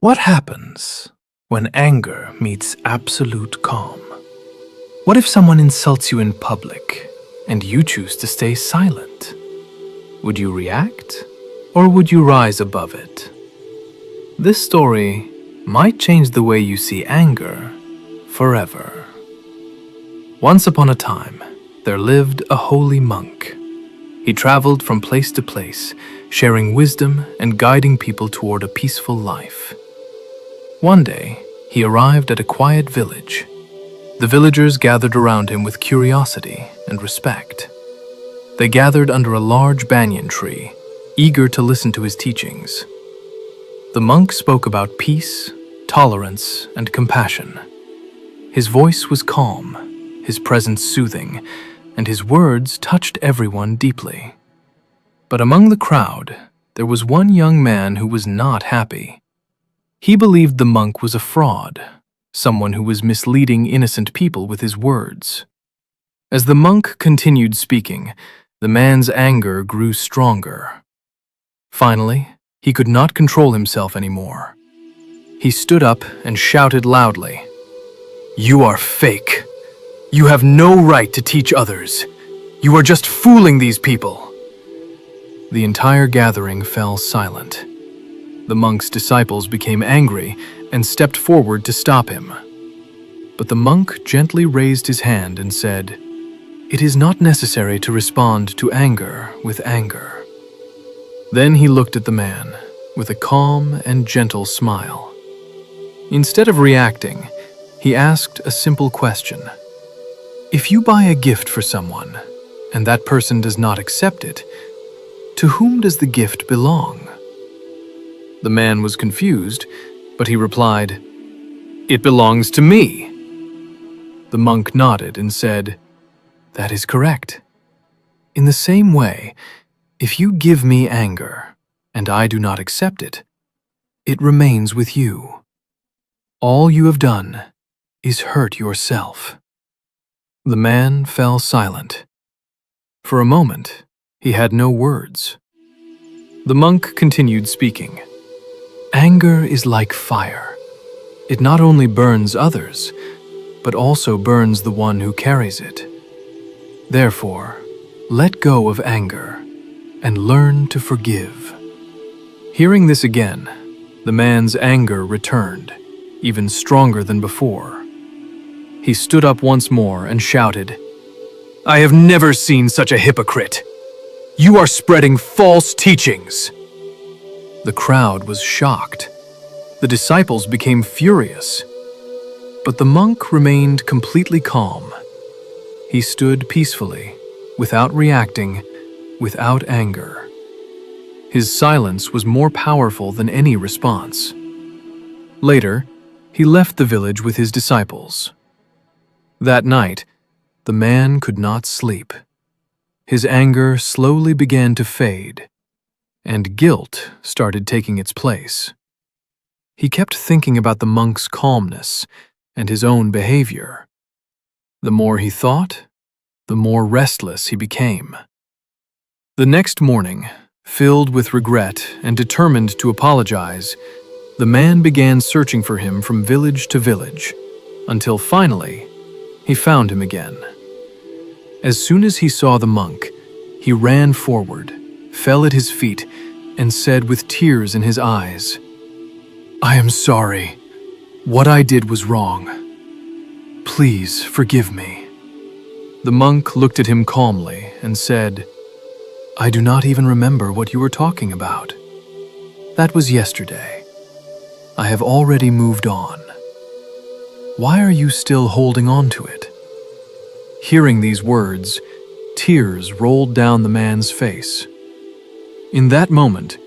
What happens when anger meets absolute calm? What if someone insults you in public and you choose to stay silent? Would you react or would you rise above it? This story might change the way you see anger forever. Once upon a time, there lived a holy monk. He traveled from place to place, sharing wisdom and guiding people toward a peaceful life. One day, he arrived at a quiet village. The villagers gathered around him with curiosity and respect. They gathered under a large banyan tree, eager to listen to his teachings. The monk spoke about peace, tolerance, and compassion. His voice was calm, his presence soothing, and his words touched everyone deeply. But among the crowd, there was one young man who was not happy. He believed the monk was a fraud, someone who was misleading innocent people with his words. As the monk continued speaking, the man's anger grew stronger. Finally, he could not control himself anymore. He stood up and shouted loudly, "You are fake. You have no right to teach others. You are just fooling these people." The entire gathering fell silent. The monk's disciples became angry and stepped forward to stop him. But the monk gently raised his hand and said, "It is not necessary to respond to anger with anger." Then he looked at the man with a calm and gentle smile. Instead of reacting, he asked a simple question. If you buy a gift for someone, and that person does not accept it, to whom does the gift belong? The man was confused, but he replied, "It belongs to me." The monk nodded and said, "That is correct. In the same way, if you give me anger, and I do not accept it, it remains with you. All you have done is hurt yourself." The man fell silent. For a moment, he had no words. The monk continued speaking. Anger is like fire. It not only burns others, but also burns the one who carries it. Therefore, let go of anger and learn to forgive. Hearing this again, the man's anger returned, even stronger than before. He stood up once more and shouted, "I have never seen such a hypocrite. You are spreading false teachings." The crowd was shocked. The disciples became furious. But the monk remained completely calm. He stood peacefully, without reacting, without anger. His silence was more powerful than any response. Later, he left the village with his disciples. That night, the man could not sleep. His anger slowly began to fade, and guilt started taking its place. He kept thinking about the monk's calmness and his own behavior. The more he thought, the more restless he became. The next morning, filled with regret and determined to apologize, the man began searching for him from village to village, until finally, he found him again. As soon as he saw the monk, he ran forward, fell at his feet, and said with tears in his eyes, "I am sorry. What I did was wrong. Please forgive me." The monk looked at him calmly and said, "I do not even remember what you were talking about. That was yesterday. I have already moved on. Why are you still holding on to it?" Hearing these words, tears rolled down the man's face. In that moment,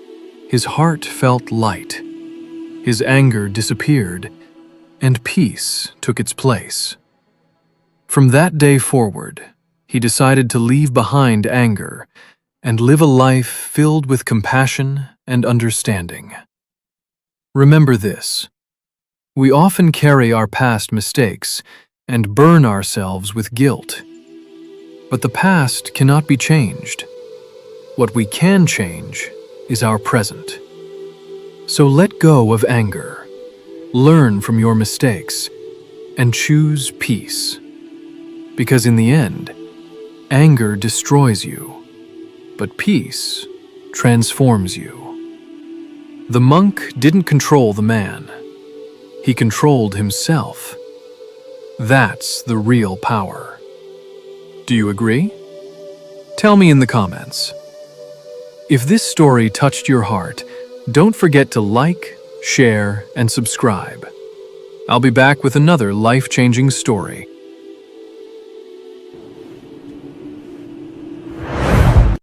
his heart felt light. His anger disappeared, and peace took its place. From that day forward, he decided to leave behind anger and live a life filled with compassion and understanding. Remember this: we often carry our past mistakes and burn ourselves with guilt. But the past cannot be changed. What we can change is our present. So let go of anger learn from your mistakes, and choose peace. Because in the end, anger destroys you, but peace transforms you. The monk didn't control the man. He controlled himself. That's the real power. Do you agree? Tell me in the comments. If this story touched your heart, don't forget to like, share, and subscribe. I'll be back with another life-changing story